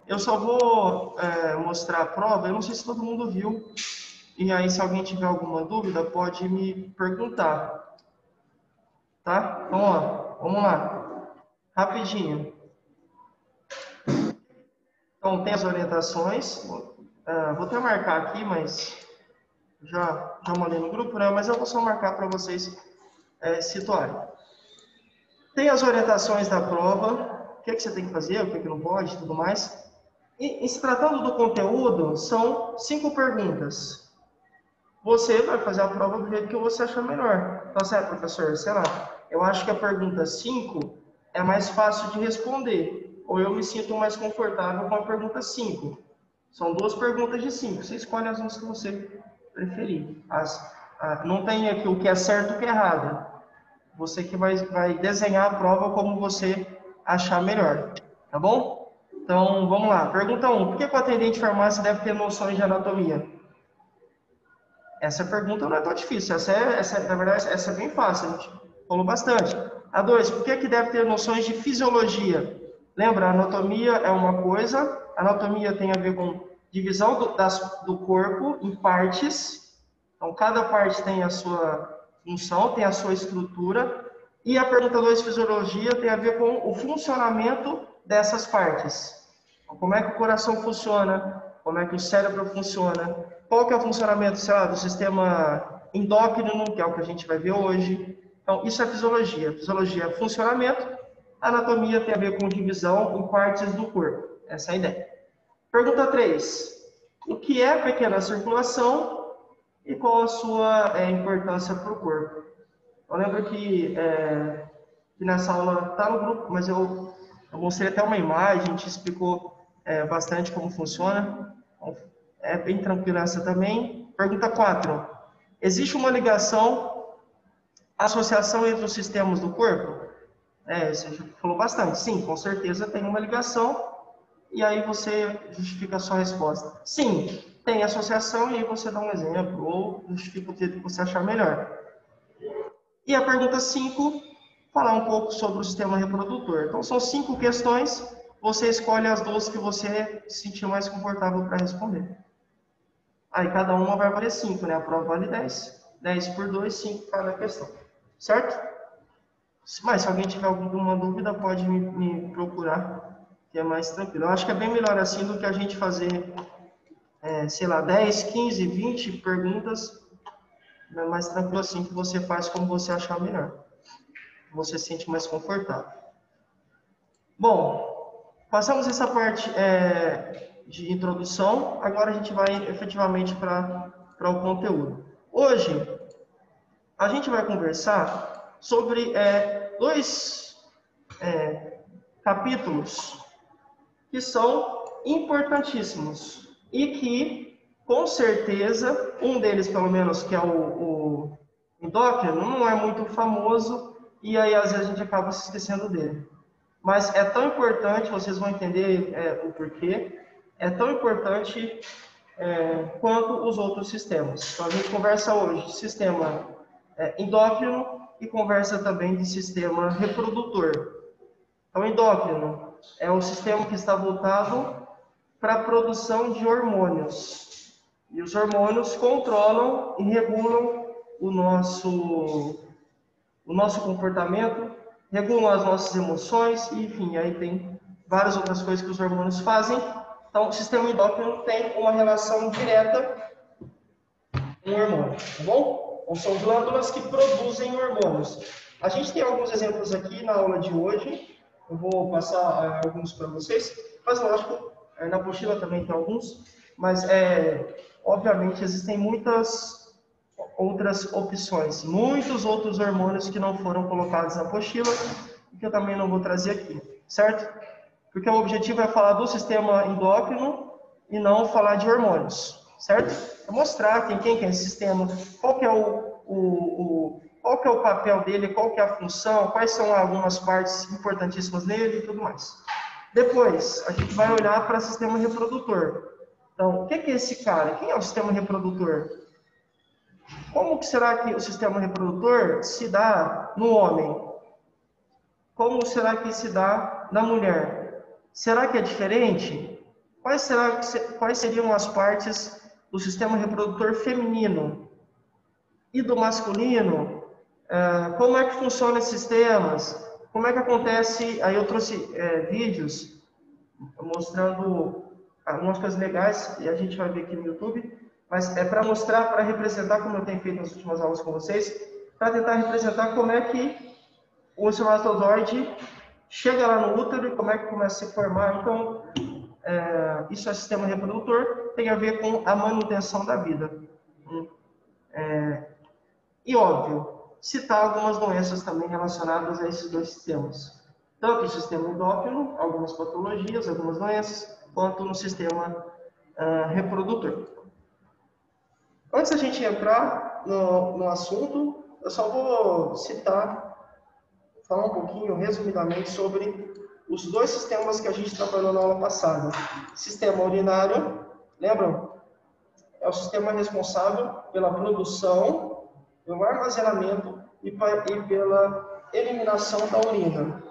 Eu só vou mostrar a prova, eu não sei se todo mundo viu, e aí se alguém tiver alguma dúvida, pode me perguntar, tá? Então, ó, vamos lá, rapidinho. Então, tem as orientações, vou até marcar aqui, mas já mandei no grupo, né? Mas eu vou só marcar para vocês situarem. Tem as orientações da prova, o que você tem que fazer, o que não pode, tudo mais. E se tratando do conteúdo, são 5 perguntas. Você vai fazer a prova do jeito que você achar melhor. Então, certo, professor? Sei lá, eu acho que a pergunta 5 é mais fácil de responder. Ou eu me sinto mais confortável com a pergunta 5. São 2 perguntas de 5. Você escolhe as que você preferir. Não tem aqui o que é certo e o que é errado. Você que vai desenhar a prova como você achar melhor. Tá bom? Então, vamos lá. Pergunta 1. Por que o atendente de farmácia deve ter noções de anatomia? Essa pergunta não é tão difícil. Na verdade, essa é bem fácil. A gente falou bastante. A 2. Por que deve ter noções de fisiologia? Lembra, a anatomia é uma coisa. A anatomia tem a ver com divisão do corpo em partes. Então, cada parte tem a sua função, tem a sua estrutura. E a pergunta 2, fisiologia, tem a ver com o funcionamento dessas partes. Então, como é que o coração funciona? Como é que o cérebro funciona? Qual que é o funcionamento, sei lá, do sistema endócrino, que é o que a gente vai ver hoje. Então, isso é fisiologia. Fisiologia é funcionamento. A anatomia tem a ver com divisão em partes do corpo. Essa é a ideia. Pergunta 3. O que é pequena circulação e qual a sua importância para o corpo? Eu lembro que nessa aula está no grupo, mas eu mostrei até uma imagem, a gente explicou bastante como funciona. Então, é bem tranquila essa também. Pergunta 4. Existe uma ligação, associação entre os sistemas do corpo? Você já falou bastante. Sim, com certeza tem uma ligação. E aí você justifica a sua resposta. Sim, tem associação, e aí você dá um exemplo, ou justifica o que você achar melhor. E a pergunta 5, falar um pouco sobre o sistema reprodutor. Então, são 5 questões, você escolhe as 2 que você se sentir mais confortável para responder. Aí, cada uma vai valer 5, né? A prova vale 10. 10 por 2, 5 cada questão. Certo? Mas, se alguém tiver alguma dúvida, pode me procurar, que é mais tranquilo. Eu acho que é bem melhor assim do que a gente fazer, sei lá, 10, 15, 20 perguntas. É mais tranquilo assim, que você faz como você achar melhor. Você se sente mais confortável. Bom, passamos essa parte de introdução, agora a gente vai efetivamente para o conteúdo. Hoje, a gente vai conversar sobre 2 capítulos que são importantíssimos e que, com certeza, um deles, pelo menos, que é o endócrino, não é muito famoso e aí às vezes a gente acaba se esquecendo dele. Mas é tão importante, vocês vão entender o porquê, é tão importante quanto os outros sistemas. Então a gente conversa hoje de sistema endócrino e conversa também de sistema reprodutor. Então, endócrino é um sistema que está voltado para a produção de hormônios. E os hormônios controlam e regulam o nosso comportamento, regulam as nossas emoções, e, enfim, aí tem várias outras coisas que os hormônios fazem. Então, o sistema endócrino tem uma relação direta com o hormônio, tá bom? Ou são glândulas que produzem hormônios. A gente tem alguns exemplos aqui na aula de hoje. Eu vou passar alguns para vocês, mas lógico, na apostila também tem alguns, mas obviamente existem muitas outras opções, muitos outros hormônios que não foram colocados na apostila e que eu também não vou trazer aqui, certo? Porque o objetivo é falar do sistema endócrino e não falar de hormônios, certo? É mostrar quem que é esse sistema, qual que é qual que é o papel dele, qual que é a função, quais são algumas partes importantíssimas nele e tudo mais. Depois, a gente vai olhar para o sistema reprodutor. Então, o que é esse cara? Quem é o sistema reprodutor? Como que será que o sistema reprodutor se dá no homem? Como será que se dá na mulher? Será que é diferente? quais seriam as partes do sistema reprodutor feminino e do masculino? Como é que funcionam esses sistemas? Como é que acontece? Aí eu trouxe vídeos mostrando algumas coisas legais, e a gente vai ver aqui no YouTube, mas é para mostrar, para representar, como eu tenho feito nas últimas aulas com vocês, para tentar representar como é que o espermatozoide chega lá no útero e como é que começa a se formar. Então, isso é sistema reprodutor, tem a ver com a manutenção da vida. E, óbvio, citar algumas doenças também relacionadas a esses dois sistemas. Tanto o sistema endócrino, algumas patologias, algumas doenças, quanto no sistema reprodutor. Antes da gente entrar no assunto, eu só vou falar um pouquinho, resumidamente, sobre os dois sistemas que a gente trabalhou na aula passada. Sistema urinário, lembram? É o sistema responsável pela produção, pelo armazenamento e pela eliminação da urina.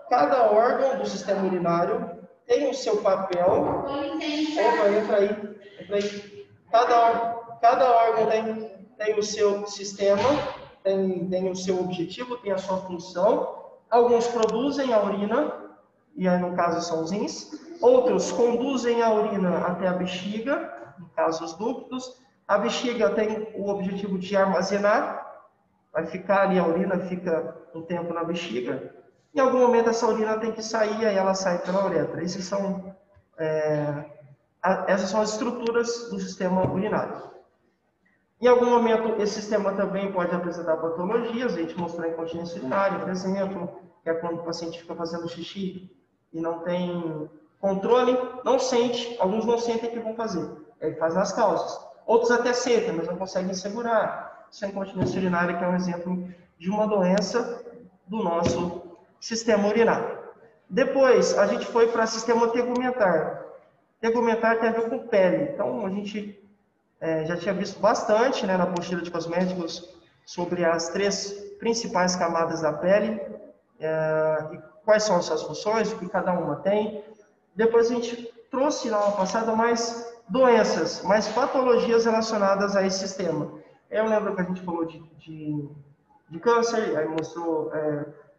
Cada órgão do sistema urinário tem o seu papel. Opa, entra aí. Cada órgão tem o seu sistema, tem o seu objetivo, tem a sua função. Alguns produzem a urina, e aí no caso são os rins. Outros conduzem a urina até a bexiga, no caso os ductos. A bexiga tem o objetivo de armazenar, vai ficar ali, a urina fica um tempo na bexiga. Em algum momento essa urina tem que sair, aí ela sai pela uretra. Essas são as estruturas do sistema urinário. Em algum momento esse sistema também pode apresentar patologias, a gente mostrou a incontinência urinária, por exemplo, que é quando o paciente fica fazendo xixi e não tem controle, não sente, alguns não sentem que vão fazer, ele faz nas calças. Outros até sentem, mas não conseguem segurar. Isso é incontinência urinária, que é um exemplo de uma doença do nosso sistema urinário. Depois, a gente foi para o sistema tegumentar. Tegumentar tem a ver com pele. Então, a gente já tinha visto bastante, né, na apostila de cosméticos sobre as 3 principais camadas da pele, e quais são as suas funções, o que cada uma tem. Depois a gente trouxe na aula passada mais doenças, mais patologias relacionadas a esse sistema. Eu lembro que a gente falou de câncer, aí mostrou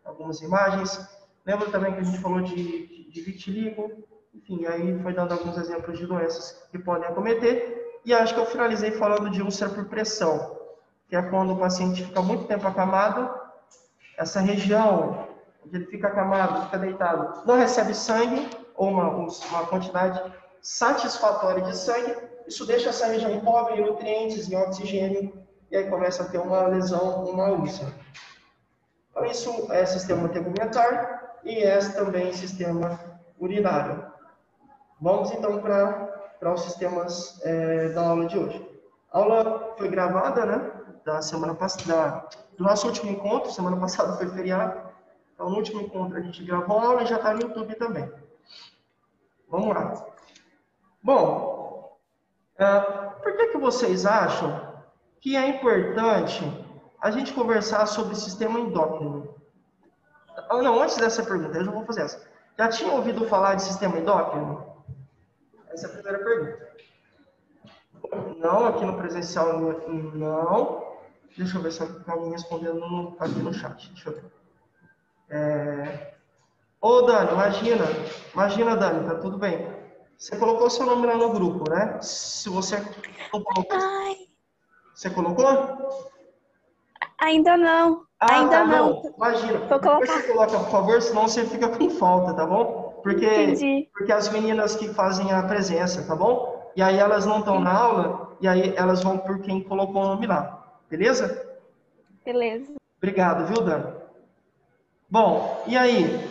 algumas imagens. Lembro também que a gente falou de vitiligo, enfim, aí foi dando alguns exemplos de doenças que podem acometer. E acho que eu finalizei falando de úlcera por pressão, que é quando o paciente fica muito tempo acamado, essa região onde ele fica acamado, fica deitado, não recebe sangue, ou uma quantidade satisfatória de sangue, isso deixa essa região pobre em nutrientes, em oxigênio, e aí começa a ter uma lesão, uma úlcera. Então, isso é sistema tegumentar e é também sistema urinário. Vamos então para os sistemas da aula de hoje. A aula foi gravada, né? Da semana passada, do nosso último encontro. Semana passada foi feriado. Então, no último encontro a gente gravou a aula e já está no YouTube também. Vamos lá. Bom, por que vocês acham que é importante a gente conversar sobre o sistema endócrino? Não, antes dessa pergunta, eu já vou fazer essa. Já tinha ouvido falar de sistema endócrino? Essa é a primeira pergunta. Não, aqui no presencial não. Deixa eu ver se alguém respondendo aqui no chat. Deixa eu ver. Ô, Dani, imagina, Dani, tá tudo bem. Você colocou seu nome lá no grupo, né? Se você não colocou... Você colocou? Ainda não. Ainda não. Bom. Imagina. Vou Depois colocar. você coloca, por favor, senão você fica com falta, tá bom? Entendi. Porque as meninas que fazem a presença, tá bom? E aí elas não estão na aula, e aí elas vão por quem colocou o nome lá. Beleza? Beleza. Obrigado, viu, Dani? Bom, e aí?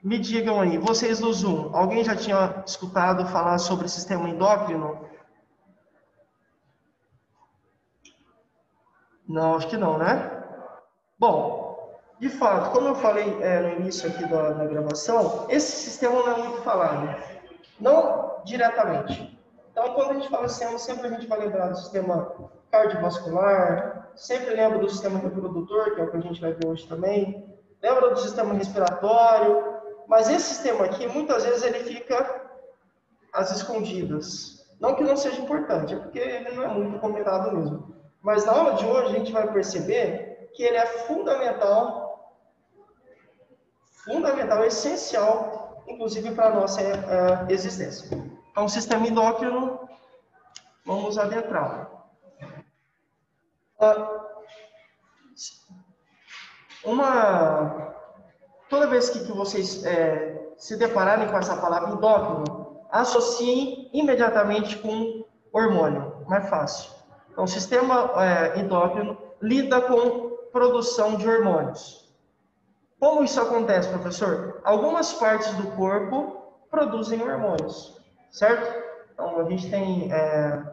Me digam aí, vocês do Zoom, alguém já tinha escutado falar sobre sistema endócrino? Não, acho que não, né? Bom, de fato, como eu falei no início aqui da gravação, esse sistema não é muito falado. Não diretamente. Então, quando a gente fala sistema, sempre a gente vai lembrar do sistema cardiovascular, sempre lembra do sistema reprodutor, que é o que a gente vai ver hoje também, lembra do sistema respiratório, Mas esse sistema aqui, muitas vezes, ele fica às escondidas. Não que não seja importante, é porque ele não é muito comentado mesmo. Mas na aula de hoje, a gente vai perceber que ele é fundamental, essencial, inclusive para a nossa existência. Então, o sistema endócrino, vamos adentrá-lo. Toda vez que vocês se depararem com essa palavra endócrino, associem imediatamente com hormônio, mais fácil. Então, o sistema endócrino lida com produção de hormônios. Como isso acontece, professor? Algumas partes do corpo produzem hormônios, certo? Então, a gente tem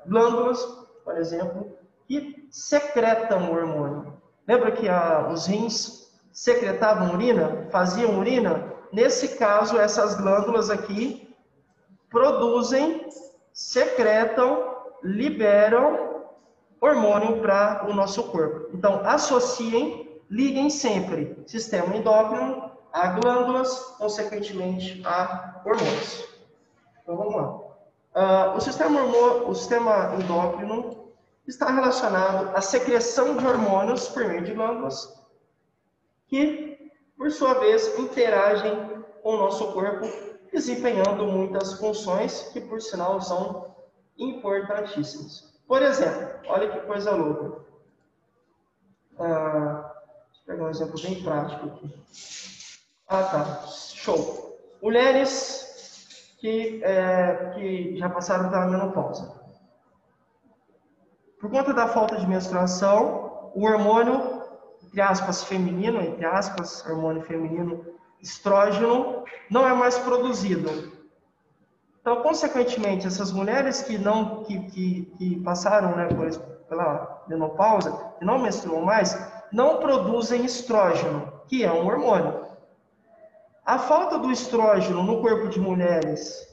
glândulas, por exemplo, que secretam o hormônio. Lembra que os rins secretavam urina, faziam urina? Nesse caso, essas glândulas aqui produzem, secretam, liberam hormônio para o nosso corpo. Então, associem, liguem sempre sistema endócrino a glândulas, consequentemente a hormônios. Então, vamos lá. O sistema endócrino está relacionado à secreção de hormônios por meio de glândulas, que, por sua vez, interagem com o nosso corpo, desempenhando muitas funções que, por sinal, são importantíssimas. Por exemplo, olha que coisa louca. Deixa eu pegar um exemplo bem prático aqui. Tá. Show. Mulheres que já passaram pela menopausa. Por conta da falta de menstruação, o hormônio, entre aspas, feminino, hormônio feminino, estrógeno, não é mais produzido. Então, consequentemente, essas mulheres que passaram, né, pela menopausa, que não menstruam mais, não produzem estrógeno, que é um hormônio. A falta do estrógeno no corpo de mulheres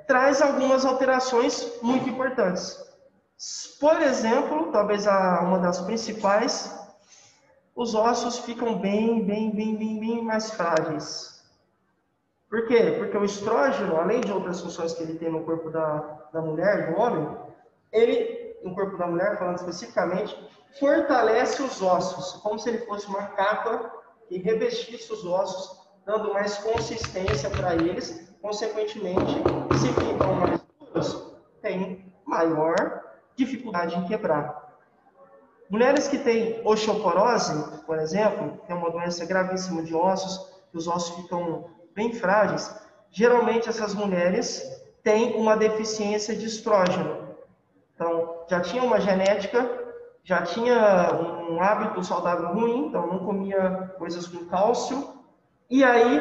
traz algumas alterações muito importantes. Por exemplo, talvez uma das principais, os ossos ficam bem mais frágeis. Por quê? Porque o estrógeno, além de outras funções que ele tem no corpo da mulher, do homem, ele, no corpo da mulher, falando especificamente, fortalece os ossos, como se ele fosse uma capa que revestisse os ossos, dando mais consistência para eles. Consequentemente, se ficam mais duros, tem maior dificuldade em quebrar. Mulheres que têm osteoporose, por exemplo, que é uma doença gravíssima de ossos, que os ossos ficam bem frágeis, geralmente essas mulheres têm uma deficiência de estrógeno. Então, já tinha uma genética, já tinha um hábito saudável ruim, então não comia coisas com cálcio, e aí,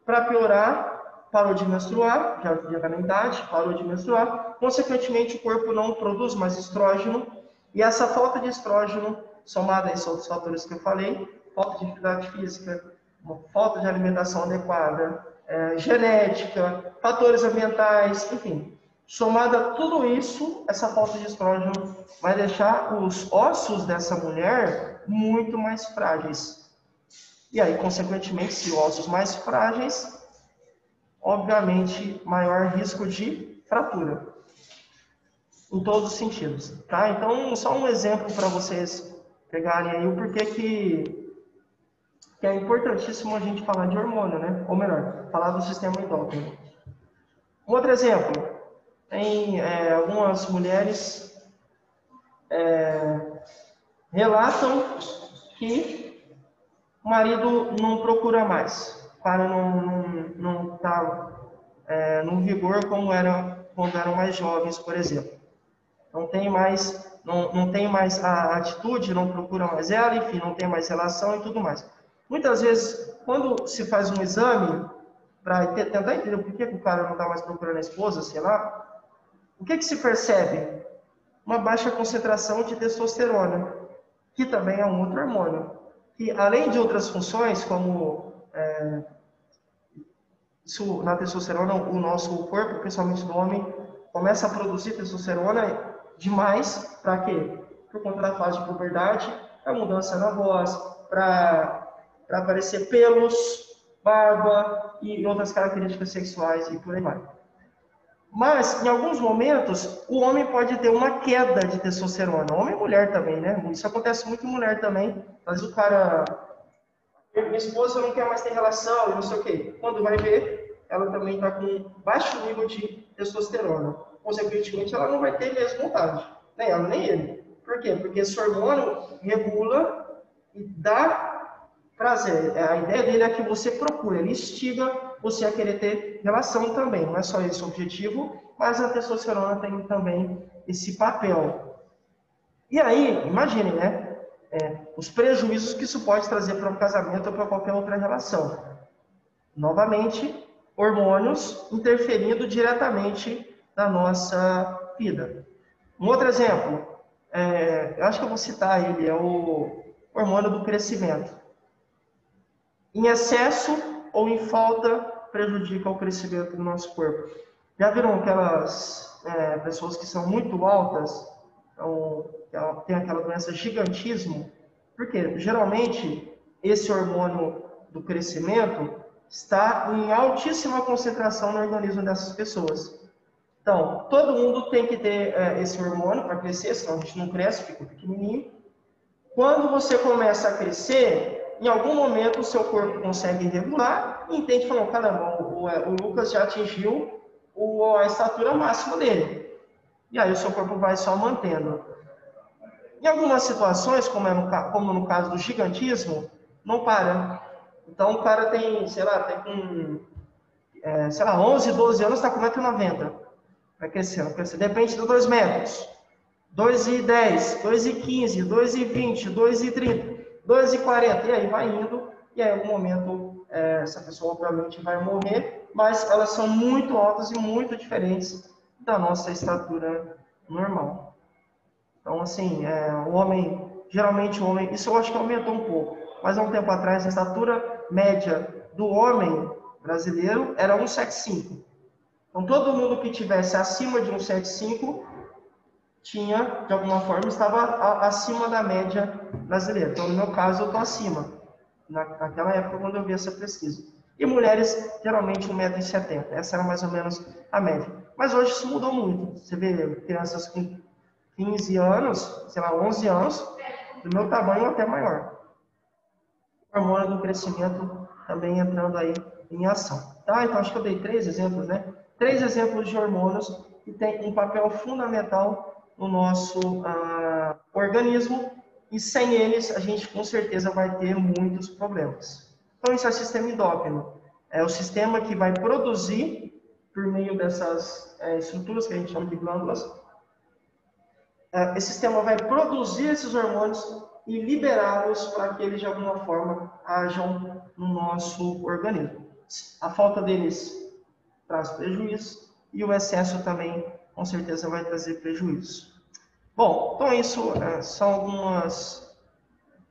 para piorar, parou de menstruar, já havia na idade, parou de menstruar, consequentemente o corpo não produz mais estrógeno, e essa falta de estrógeno, somada a esses outros fatores que eu falei, falta de atividade física, uma falta de alimentação adequada, genética, fatores ambientais, enfim. Somada a tudo isso, essa falta de estrógeno vai deixar os ossos dessa mulher muito mais frágeis. E aí, consequentemente, se ossos mais frágeis, obviamente, maior risco de fratura. Em todos os sentidos, tá? Então, só um exemplo para vocês pegarem aí o porquê que é importantíssimo a gente falar de hormônio, né? Ou melhor, falar do sistema endócrino. Um outro exemplo, tem algumas mulheres relatam que o marido não procura mais, para não estar no vigor como era quando eram mais jovens, por exemplo. Não tem mais a atitude, não procura mais ela, enfim, não tem mais relação e tudo mais. Muitas vezes, quando se faz um exame, para tentar entender por que o cara não está mais procurando a esposa, sei lá, o que se percebe? Uma baixa concentração de testosterona, que também é um outro hormônio, que além de outras funções, como na testosterona, o nosso corpo, principalmente do homem, começa a produzir testosterona demais, para quê? Por conta da fase de puberdade, a mudança na voz, para aparecer pelos, barba e outras características sexuais e por aí vai. Mas, em alguns momentos, o homem pode ter uma queda de testosterona. Homem e mulher também, né? Isso acontece muito em mulher também. Às vezes o cara... Minha esposa não quer mais ter relação, não sei o quê. Quando vai ver, ela também está com baixo nível de testosterona. Consequentemente, ela não vai ter mesmo vontade. Nem ela, nem ele. Por quê? Porque esse hormônio regula e dá prazer. A ideia dele é que você procura, ele instiga você a querer ter relação também. Não é só esse o objetivo, mas a testosterona tem também esse papel. E aí, imagine, né? Os prejuízos que isso pode trazer para um casamento ou para qualquer outra relação. Novamente, hormônios interferindo diretamente na nossa vida. Um outro exemplo, eu acho que eu vou citar ele, é o hormônio do crescimento. Em excesso ou em falta, prejudica o crescimento do nosso corpo. Já viram aquelas pessoas que são muito altas, tem aquela doença gigantismo? Porque geralmente esse hormônio do crescimento está em altíssima concentração no organismo dessas pessoas. Então, todo mundo tem que ter esse hormônio para crescer, senão a gente não cresce, fica pequenininho. Quando você começa a crescer, em algum momento o seu corpo consegue regular e entende, falando, caramba, o Lucas já atingiu a estatura máxima dele. E aí o seu corpo vai só mantendo. Em algumas situações, como no caso do gigantismo, não para. Então o cara tem, sei lá, 11, 12 anos, está com 1,90 m. Vai crescendo, crescendo. Depende de 2 metros. 2,10, 2,15, 2,20, 2,30, 2,40. E aí vai indo. E aí, em algum momento, essa pessoa obviamente vai morrer. Mas elas são muito altas e muito diferentes da nossa estatura normal. Então, assim, geralmente o homem, isso eu acho que aumentou um pouco, mas há um tempo atrás a estatura média do homem brasileiro era 1,75. Então, todo mundo que tivesse acima de 1,75 tinha, de alguma forma, estava acima da média brasileira. Então, no meu caso, eu estou acima, naquela época quando eu vi essa pesquisa. E mulheres, geralmente, 1,70 m. Essa era mais ou menos a média. Mas hoje isso mudou muito. Você vê crianças com 15 anos, sei lá, 11 anos, do meu tamanho até maior. O hormônio do crescimento também entrando aí em ação. Tá? Então, acho que eu dei 3 exemplos, né? 3 exemplos de hormônios que têm um papel fundamental no nosso organismo e sem eles a gente com certeza vai ter muitos problemas. Então, isso é o sistema endócrino. É o sistema que vai produzir, por meio dessas estruturas que a gente chama de glândulas, esse sistema vai produzir esses hormônios e liberá-los para que eles, de alguma forma, ajam no nosso organismo. A falta deles traz prejuízo e o excesso também, com certeza, vai trazer prejuízo. Bom, então isso são algumas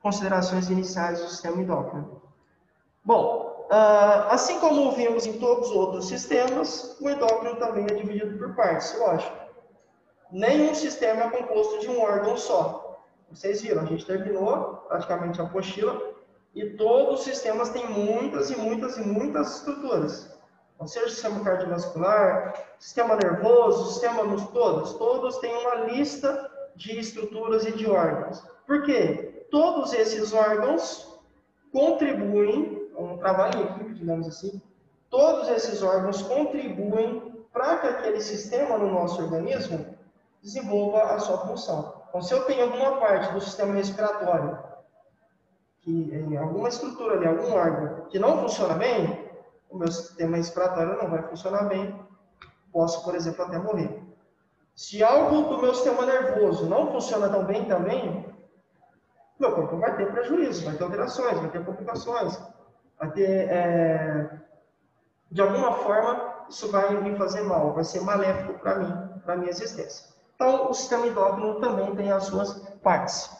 considerações iniciais do sistema endócrino. Bom, assim como vimos em todos os outros sistemas, o endócrino também é dividido por partes, lógico. Nenhum sistema é composto de um órgão só. Vocês viram, a gente terminou praticamente a apostila e todos os sistemas têm muitas e muitas e muitas estruturas. Ou seja, o sistema cardiovascular, sistema nervoso, sistema todos têm uma lista de estruturas e de órgãos. Por quê? Todos esses órgãos contribuem, um trabalho em equipe, digamos assim, todos esses órgãos contribuem para que aquele sistema no nosso organismo desenvolva a sua função. Então, se eu tenho alguma parte do sistema respiratório, em alguma estrutura ali, algum órgão, que não funciona bem, o meu sistema respiratório não vai funcionar bem, posso, por exemplo, até morrer. Se algo do meu sistema nervoso não funciona tão bem também, meu corpo vai ter prejuízo, vai ter alterações, vai ter complicações, vai ter, de alguma forma, isso vai me fazer mal, vai ser maléfico para mim, para a minha existência. Então, o sistema endócrino também tem as suas partes.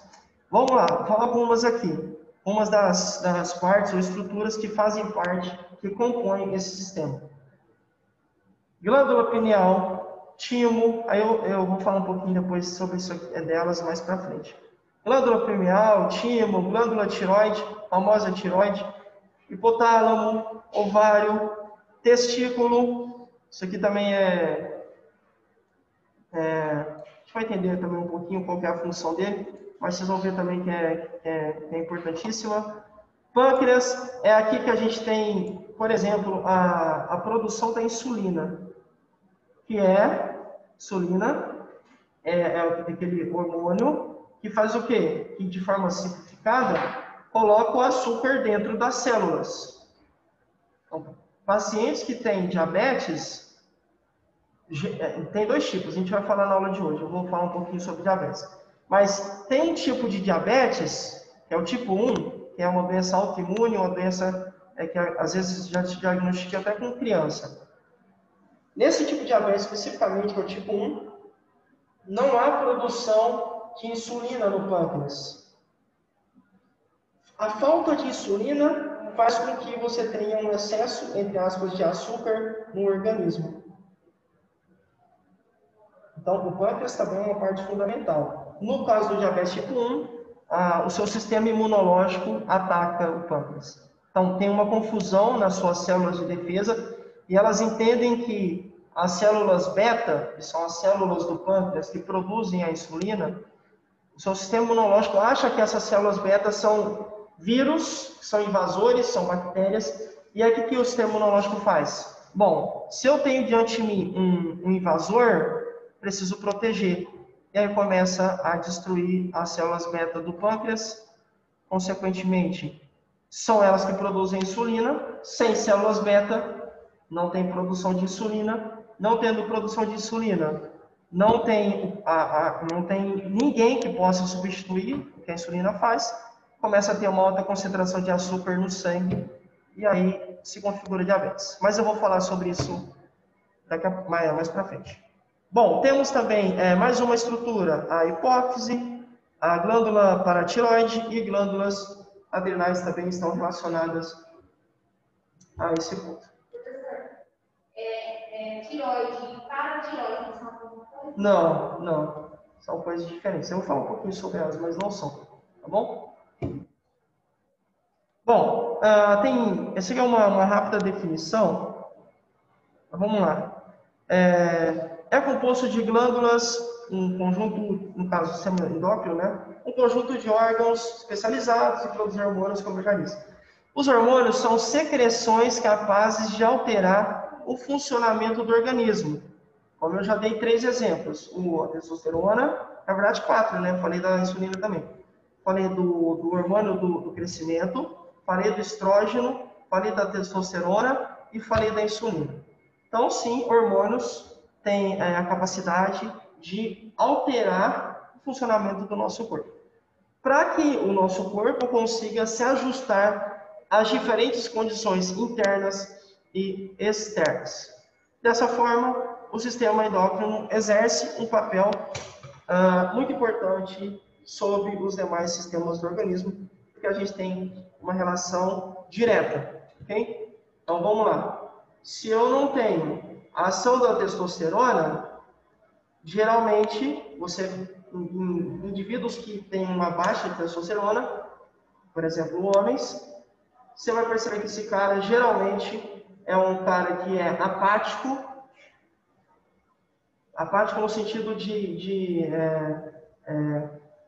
Vamos lá, vou falar algumas aqui. Umas das partes ou estruturas que fazem parte, que compõem esse sistema. Glândula pineal, timo, aí eu vou falar um pouquinho depois sobre isso delas mais para frente. Glândula pineal, timo, glândula tiroide, famosa tiroide. hipotálamo, ovário, testículo. Isso aqui também a gente vai entender também um pouquinho qual que é a função dele, mas vocês vão ver também que é importantíssima. Pâncreas é aqui que a gente tem, por exemplo, a produção da insulina, que insulina é aquele hormônio que faz o quê? Que de forma simplificada coloca o açúcar dentro das células. Então, pacientes que têm diabetes, tem dois tipos, a gente vai falar na aula de hoje, eu vou falar um pouquinho sobre diabetes. Mas tem um tipo de diabetes, que é o tipo 1, que é uma doença autoimune, uma doença que às vezes já se diagnostica até com criança. Nesse tipo de diabetes, especificamente, que é o tipo 1, não há produção de insulina no pâncreas. A falta de insulina faz com que você tenha um excesso, entre aspas, de açúcar no organismo. Então, o pâncreas também é uma parte fundamental. No caso do diabetes tipo 1, o seu sistema imunológico ataca o pâncreas. Então, tem uma confusão nas suas células de defesa e elas entendem que as células beta, que são as células do pâncreas que produzem a insulina, o seu sistema imunológico acha que essas células beta são vírus, são invasores, são bactérias, e aí o que o sistema imunológico faz? Bom, se eu tenho diante de mim um invasor, preciso proteger. E aí começa a destruir as células beta do pâncreas. Consequentemente, são elas que produzem insulina. Sem células beta, não tem produção de insulina. Não tendo produção de insulina, não tem ninguém que possa substituir o que a insulina faz. Começa a ter uma alta concentração de açúcar no sangue. E aí se configura diabetes. Mas eu vou falar sobre isso mais para frente. Bom, temos também mais uma estrutura, a hipófise, a glândula paratiroide e glândulas adrenais também estão relacionadas a esse ponto. Tiroide e paratiroide são alguma coisa? Não. São coisas diferentes. Eu vou falar um pouquinho sobre elas, mas não são. Tá bom? Bom, essa aqui é uma rápida definição. Vamos lá. É composto de glândulas, um conjunto, no caso do sistema endócrino, né? Um conjunto de órgãos especializados em produzir hormônios, como eu já disse. Os hormônios são secreções capazes de alterar o funcionamento do organismo. Como eu já dei 3 exemplos. A testosterona, na verdade 4, né? Falei da insulina também. Falei do hormônio do crescimento, falei do estrógeno, falei da testosterona e falei da insulina. Então, sim, hormônios têm a capacidade de alterar o funcionamento do nosso corpo. Para que o nosso corpo consiga se ajustar às diferentes condições internas e externas. Dessa forma, o sistema endócrino exerce um papel muito importante sobre os demais sistemas do organismo, porque a gente tem uma relação direta, ok? Então, vamos lá. Se eu não tenho a ação da testosterona, geralmente, em indivíduos que têm uma baixa testosterona, por exemplo, homens, você vai perceber que esse cara geralmente é um cara que é apático no sentido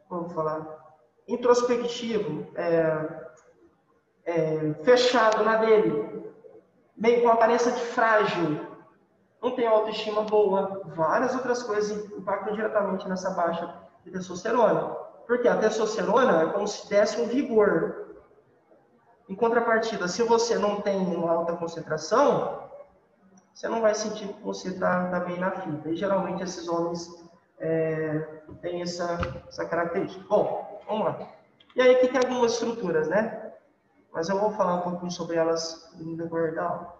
como falar, introspectivo, fechado na dele, meio com aparência de frágil, não tem autoestima boa, várias outras coisas impactam diretamente nessa baixa de testosterona. Porque a testosterona é como se desse um vigor. Em contrapartida, se você não tem uma alta concentração, você não vai sentir que você está bem na fita. E geralmente esses homens têm essa característica. Bom, vamos lá. E aí aqui tem algumas estruturas, né? Mas eu vou falar um pouquinho sobre elas no decorrer da aula.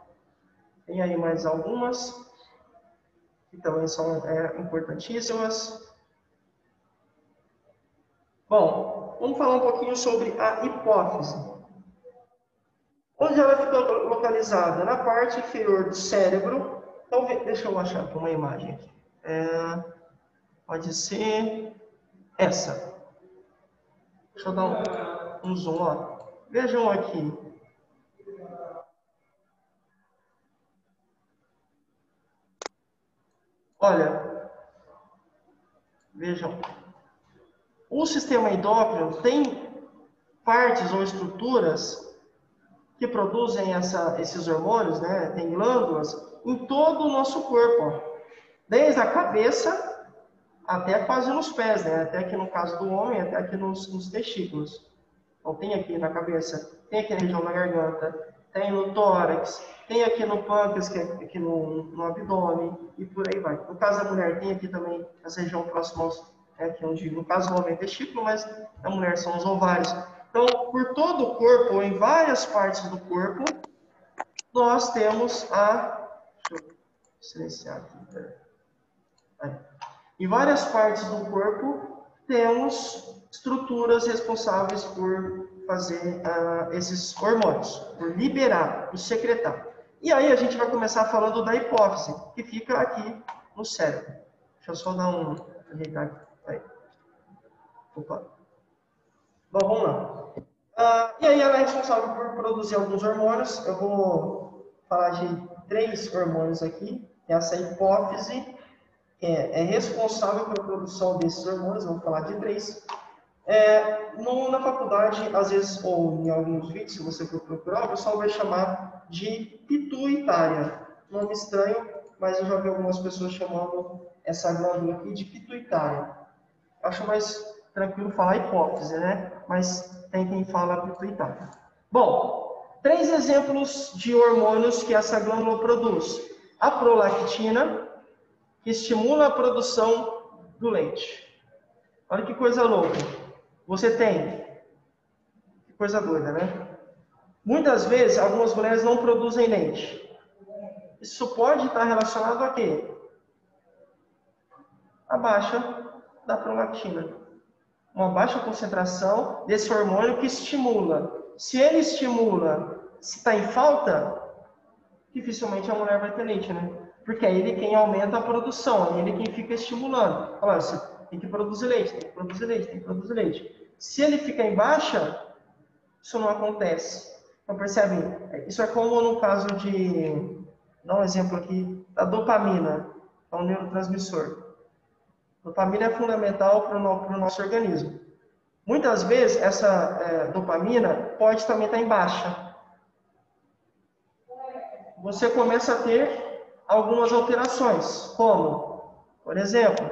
Tem aí mais algumas que também são importantíssimas. Bom, vamos falar um pouquinho sobre a hipófise. Onde ela fica localizada? Na parte inferior do cérebro. Então, deixa eu achar aqui uma imagem. Pode ser essa. Deixa eu dar um zoom. Ó. Vejam aqui. Olha, vejam, o sistema endócrino tem partes ou estruturas que produzem esses hormônios, né? Tem glândulas em todo o nosso corpo, ó. Desde a cabeça até quase nos pés, né? Até aqui no caso do homem, até aqui nos testículos. Então tem aqui na cabeça, tem aqui na região da garganta, tem no tórax, tem aqui no pâncreas, que é aqui no abdômen, e por aí vai. No caso da mulher, tem aqui também essa região próxima aos, aqui onde, no caso do homem é testículo, mas a mulher são os ovários. Então, por todo o corpo, ou em várias partes do corpo, nós temos deixa eu silenciar aqui, aí. Em várias partes do corpo, temos estruturas responsáveis por fazer esses hormônios, por liberar, por secretar. E aí a gente vai começar falando da hipófise, que fica aqui no cérebro. Deixa eu só dar um... Aí. Opa. Bom, vamos lá. E aí ela é responsável por produzir alguns hormônios. Eu vou falar de 3 hormônios aqui. Essa hipófise é responsável pela produção desses hormônios. Vamos falar de 3. Na faculdade, às vezes, ou em alguns vídeos, se você for procurar, o pessoal vai chamar de pituitária. Nome estranho, mas eu já vi algumas pessoas chamando essa glândula aqui de pituitária. Acho mais tranquilo falar hipófise, né? Mas tem quem fala pituitária. Bom, 3 exemplos de hormônios que essa glândula produz. A prolactina, que estimula a produção do leite. Olha que coisa louca. Você tem, que coisa doida, né? Muitas vezes, algumas mulheres não produzem leite. Isso pode estar relacionado a quê? A baixa da prolactina. Uma baixa concentração desse hormônio que estimula. Se ele estimula, se está em falta, dificilmente a mulher vai ter leite, né? Porque é ele quem aumenta a produção, é ele quem fica estimulando. Olha, você tem que produzir leite, tem que produzir leite, tem que produzir leite. Se ele fica em baixa, isso não acontece. Então, percebe? Isso é como no caso de... Dá um exemplo aqui da dopamina, é um neurotransmissor. Dopamina é fundamental para o nosso organismo. Muitas vezes, essa dopamina pode também estar em baixa. Você começa a ter algumas alterações, como, por exemplo,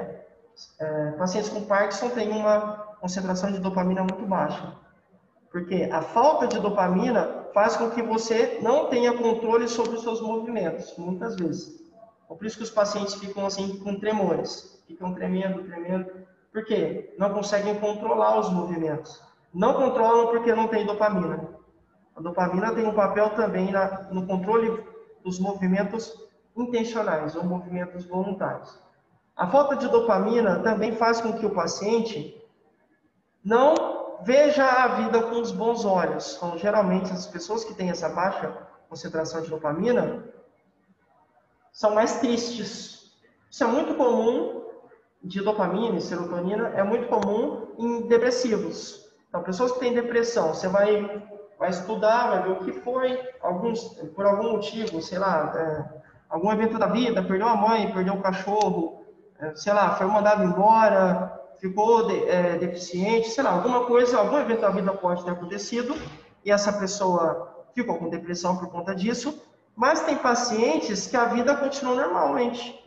pacientes com Parkinson têm uma concentração de dopamina muito baixa. Porque a falta de dopamina faz com que você não tenha controle sobre os seus movimentos, muitas vezes. Por isso que os pacientes ficam assim com tremores, ficam tremendo. Por quê? Não conseguem controlar os movimentos. Não controlam porque não tem dopamina. A dopamina tem um papel também no controle dos movimentos intencionais ou movimentos voluntários. A falta de dopamina também faz com que o paciente não veja a vida com os bons olhos. Então, geralmente, as pessoas que têm essa baixa concentração de dopamina são mais tristes. Isso é muito comum, de dopamina e serotonina, é muito comum em depressivos. Então, pessoas que têm depressão, você vai estudar, vai ver o que foi, por algum motivo, sei lá, algum evento da vida, perdeu a mãe, perdeu o cachorro, sei lá, foi mandado embora, ficou deficiente, sei lá, alguma coisa, algum evento da vida pode ter acontecido, e essa pessoa ficou com depressão por conta disso, mas tem pacientes que a vida continua normalmente.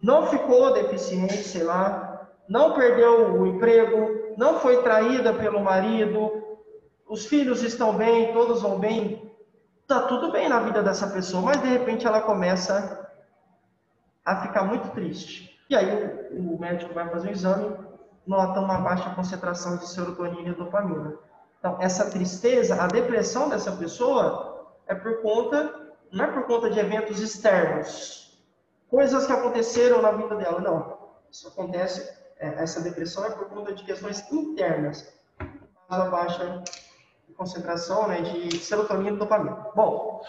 Não ficou deficiente, sei lá, não perdeu o emprego, não foi traída pelo marido, os filhos estão bem, todos vão bem, tá tudo bem na vida dessa pessoa, mas de repente ela começa a ficar muito triste. E aí o médico vai fazer um exame, nota uma baixa concentração de serotonina e dopamina. Então, essa tristeza, a depressão dessa pessoa não é por conta de eventos externos, coisas que aconteceram na vida dela, não. Isso acontece, essa depressão é por conta de questões internas, a baixa concentração, né, de serotonina e dopamina. Bom,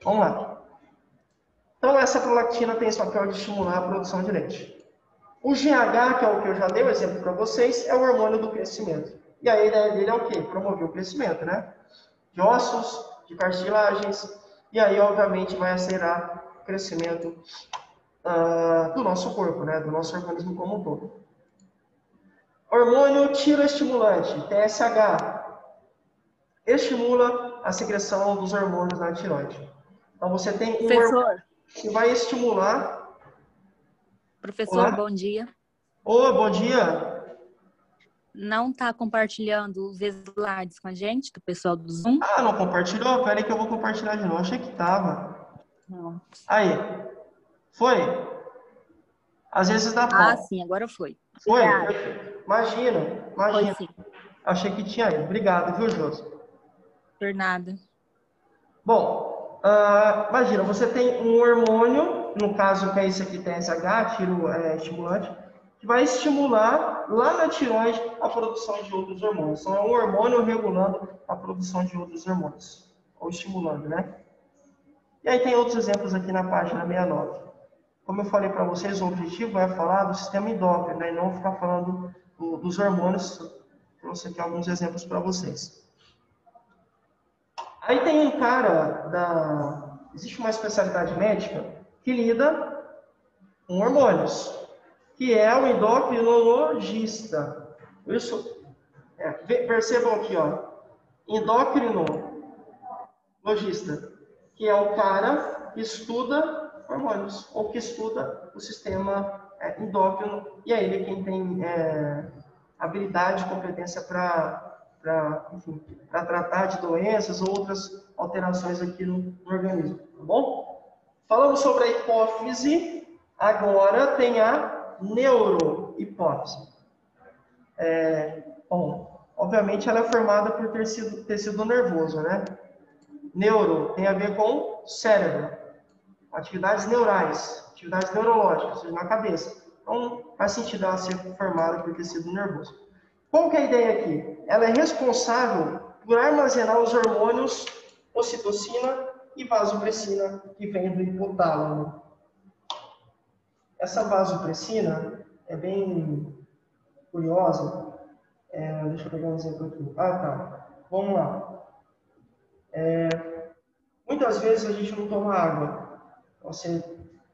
vamos lá. Então, essa prolactina tem esse papel de estimular a produção de leite. O GH, que é o que eu já dei o exemplo para vocês, é o hormônio do crescimento. E a ideia dele é o quê? Promover o crescimento, né? De ossos, de cartilagens, e aí, obviamente, vai acelerar o crescimento do nosso corpo, né? Do nosso organismo como um todo. Hormônio tiroestimulante, TSH, estimula a secreção dos hormônios na tireoide. Então, você tem um hormônio que vai estimular... Professor, Olá? bom dia. Oi, bom dia. Não está compartilhando os slides com a gente, do pessoal do Zoom? Ah, não compartilhou? Pera aí que eu vou compartilhar de novo. Achei que tava. Não. Aí. Foi? Às vezes dá pau. Ah, sim, agora foi. Foi? Obrigada. Imagina. Foi sim. Achei que tinha aí. Obrigado, viu, Josi? Por nada. Bom, imagina, você tem um hormônio, no caso que é esse aqui, TSH, estimulante, que vai estimular lá na tireoide a produção de outros hormônios. Então, é um hormônio regulando a produção de outros hormônios, ou estimulando, né? E aí tem outros exemplos aqui na página 69. Como eu falei para vocês, o objetivo é falar do sistema endócrino, né? E não ficar falando dos hormônios. Trouxe aqui alguns exemplos para vocês. Aí tem um cara existe uma especialidade médica que lida com hormônios, que é o endocrinologista. Isso, percebam aqui, ó, endocrinologista, que é o cara que estuda hormônios, ou que estuda o sistema endócrino, e é ele quem tem habilidade e competência para tratar de doenças ou outras alterações aqui no organismo, tá bom? Falando sobre a hipófise, agora tem a neurohipófise. Bom, obviamente ela é formada por tecido nervoso, né? Neuro tem a ver com cérebro, atividades neurais, atividades neurológicas, ou seja, na cabeça. Então, faz sentido ela ser formada por tecido nervoso. Qual que é a ideia aqui? Ela é responsável por armazenar os hormônios ocitocina e vasopressina, que vem do hipotálamo. Essa vasopressina é bem curiosa. Deixa eu pegar um exemplo aqui. Ah, tá. Vamos lá. Muitas vezes a gente não toma água.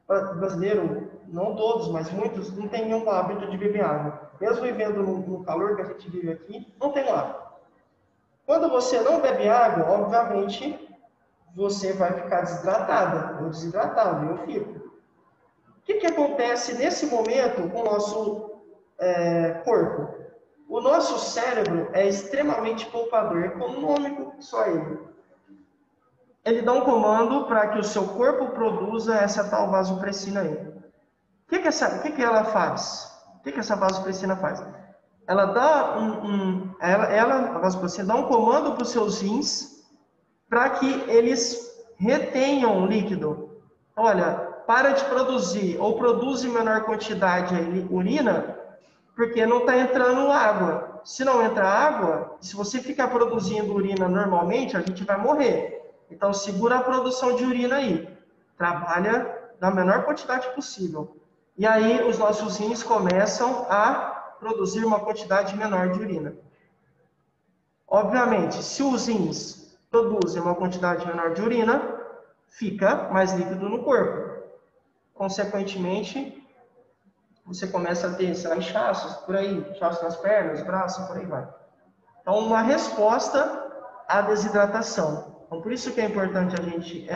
Brasileiro, não todos, mas muitos, não tem nenhum hábito de beber água. Mesmo vivendo no calor que a gente vive aqui, não tem água. Quando você não bebe água, obviamente, você vai ficar desidratada, ou desidratado, eu fico. O que acontece nesse momento com o nosso corpo? O nosso cérebro é extremamente poupador, econômico, só ele. Ele dá um comando para que o seu corpo produza essa tal vasopressina aí. O que ela faz? O que essa vasopressina faz? Ela dá a vasopressina dá um comando para os seus rins para que eles retenham líquido. Olha, para de produzir ou produz em menor quantidade a urina, porque não está entrando água. Se não entra água, se você ficar produzindo urina normalmente, a gente vai morrer. Então, segura a produção de urina aí. Trabalha na menor quantidade possível. E aí, os nossos rins começam a produzir uma quantidade menor de urina. Obviamente, se os rins produzem uma quantidade menor de urina, fica mais líquido no corpo. Consequentemente, você começa a ter, sei lá, inchaços por aí, inchaços nas pernas, braços, por aí vai. Então, uma resposta à desidratação. Então, por isso que é importante a gente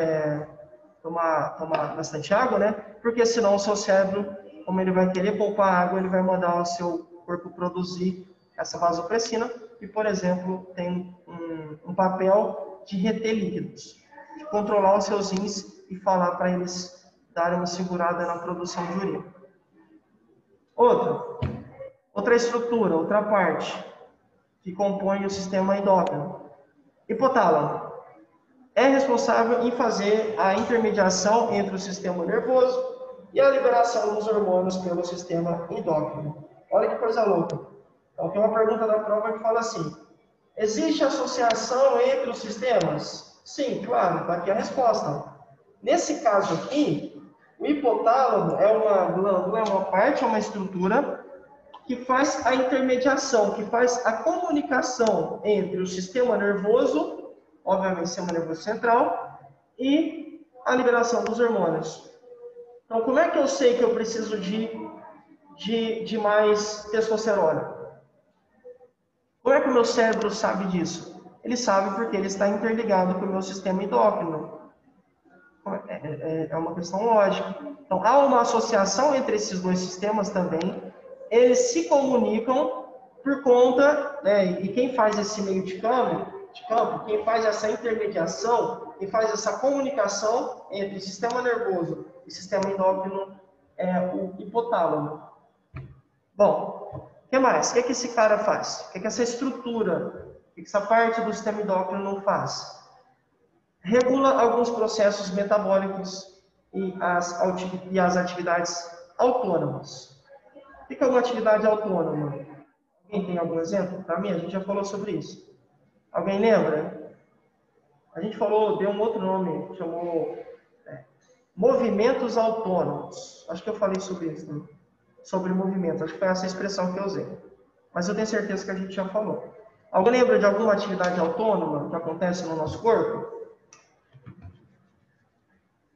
tomar bastante água, né? Porque senão o seu cérebro, como ele vai querer poupar água, ele vai mandar o seu corpo produzir essa vasopressina, que, por exemplo, tem um papel de reter líquidos, de controlar os seus rins e falar para eles darem uma segurada na produção de urina. Outra estrutura, outra parte que compõe o sistema endócrino. Hipotálamo. É responsável em fazer a intermediação entre o sistema nervoso e a liberação dos hormônios pelo sistema endócrino. Olha que coisa louca. Então, tem uma pergunta da prova que fala assim: existe associação entre os sistemas? Sim, claro, está aqui a resposta. Nesse caso aqui, o hipotálamo é uma glândula, é uma parte, é uma estrutura que faz a intermediação, que faz a comunicação entre o sistema nervoso, obviamente o sistema nervoso central, e a liberação dos hormônios. Então, como é que eu sei que eu preciso de mais testosterona? Como é que o meu cérebro sabe disso? Ele sabe porque ele está interligado com o meu sistema endócrino. É uma questão lógica. Então, há uma associação entre esses dois sistemas também. Eles se comunicam por conta, né, e quem faz esse meio de campo, quem faz essa intermediação, quem faz essa comunicação entre o sistema nervoso e o sistema endócrino é o hipotálamo. Bom, o que mais? O que esse cara faz? O que essa estrutura, o que essa parte do sistema endócrino faz? Regula alguns processos metabólicos e as atividades autônomas. O que é uma atividade autônoma? Alguém tem algum exemplo? Para mim, a gente já falou sobre isso. Alguém lembra? A gente falou, deu um outro nome, chamou movimentos autônomos. Acho que eu falei sobre isso, né? Sobre movimento. Acho que foi essa expressão que eu usei. Mas eu tenho certeza que a gente já falou. Alguém lembra de alguma atividade autônoma que acontece no nosso corpo?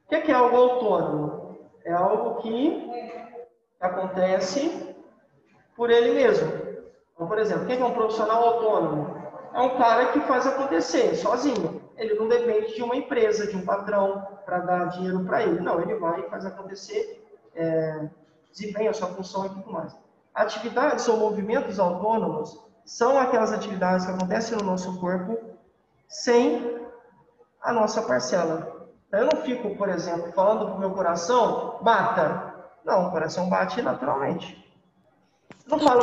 O que é algo autônomo? É algo que acontece por ele mesmo. Então, por exemplo, quem é um profissional autônomo? É um cara que faz acontecer sozinho. Ele não depende de uma empresa, de um patrão, para dar dinheiro para ele. Não, ele vai e faz acontecer, desempenha a sua função e tudo mais. Atividades ou movimentos autônomos são aquelas atividades que acontecem no nosso corpo sem a nossa parcela. Eu não fico, por exemplo, falando para o meu coração, bata. Não, o coração bate naturalmente. Eu não falo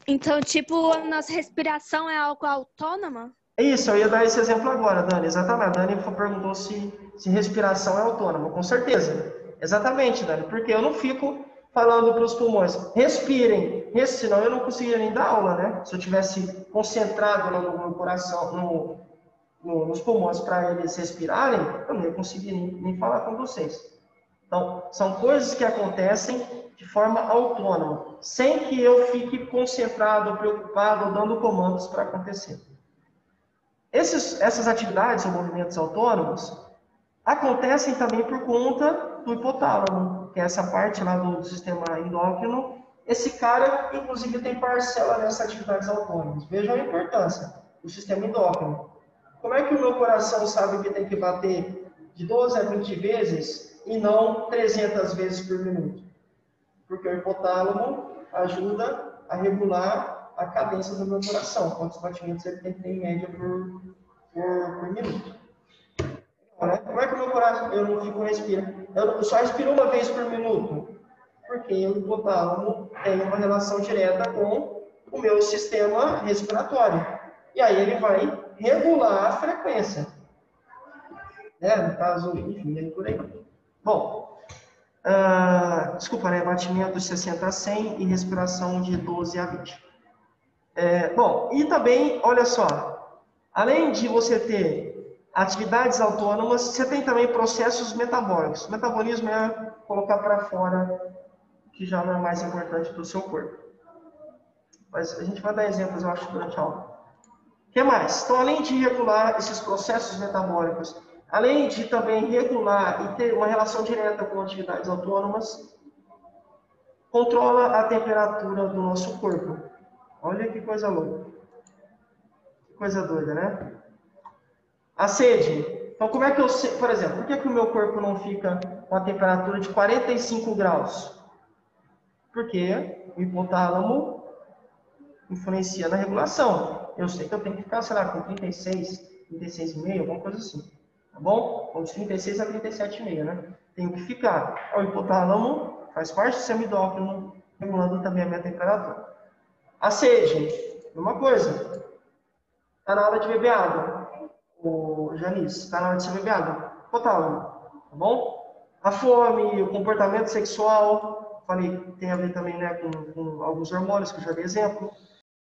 Então, tipo, a nossa respiração é algo autônoma? Isso, eu ia dar esse exemplo agora, Dani. Exatamente. A Dani perguntou se respiração é autônoma. Com certeza. Exatamente, Dani. Porque eu não fico falando para os pulmões, respirem. Senão eu não conseguiria nem dar aula, né? Se eu tivesse concentrado no meu coração, nos pulmões para eles respirarem, eu não ia conseguir nem falar com vocês. Então, são coisas que acontecem de forma autônoma, sem que eu fique concentrado, preocupado, dando comandos para acontecer. Essas atividades ou movimentos autônomos acontecem também por conta do hipotálamo, que é essa parte lá do sistema endócrino. Esse cara, inclusive, tem parcela nessas atividades autônomas. Vejam a importância do sistema endócrino. Como é que o meu coração sabe que tem que bater de 12 a 20 vezes e não 300 vezes por minuto? Porque o hipotálamo ajuda a regular a cadência do meu coração, quantos batimentos ele tem que ter em média por minuto. Como é que o meu coração, eu não fico respirando? Eu só respiro uma vez por minuto, porque o hipotálamo tem uma relação direta com o meu sistema respiratório. E aí ele vai regular a frequência. No caso, enfim, por aí. Bom, desculpa, né? Batimento de 60 a 100 e respiração de 12 a 20. Bom, e também, olha só, além de você ter atividades autônomas, você tem também processos metabólicos. O metabolismo é colocar para fora o que já não é mais importante para o seu corpo. Mas a gente vai dar exemplos, eu acho, durante a aula. O que mais? Então, além de regular esses processos metabólicos, além de também regular e ter uma relação direta com atividades autônomas, controla a temperatura do nosso corpo. Olha que coisa louca. Que coisa doida, né? A sede. Então, como é que eu sei, por exemplo, por que o meu corpo não fica com a temperatura de 45 graus? Porque o hipotálamo influencia na regulação. Eu sei que eu tenho que ficar, sei lá, com 36, 36,5, alguma coisa assim. Tá bom? Ou de 36 a 37,5, né? Tenho que ficar. O hipotálamo faz parte do sistema endócrino, regulando também a minha temperatura. A sede, uma coisa. Está na hora de beber água. O Janice, está na hora de você beber água. Hipotálamo, tá bom? A fome, o comportamento sexual, falei, tem a ver também, né, com alguns hormônios, que eu já dei exemplo.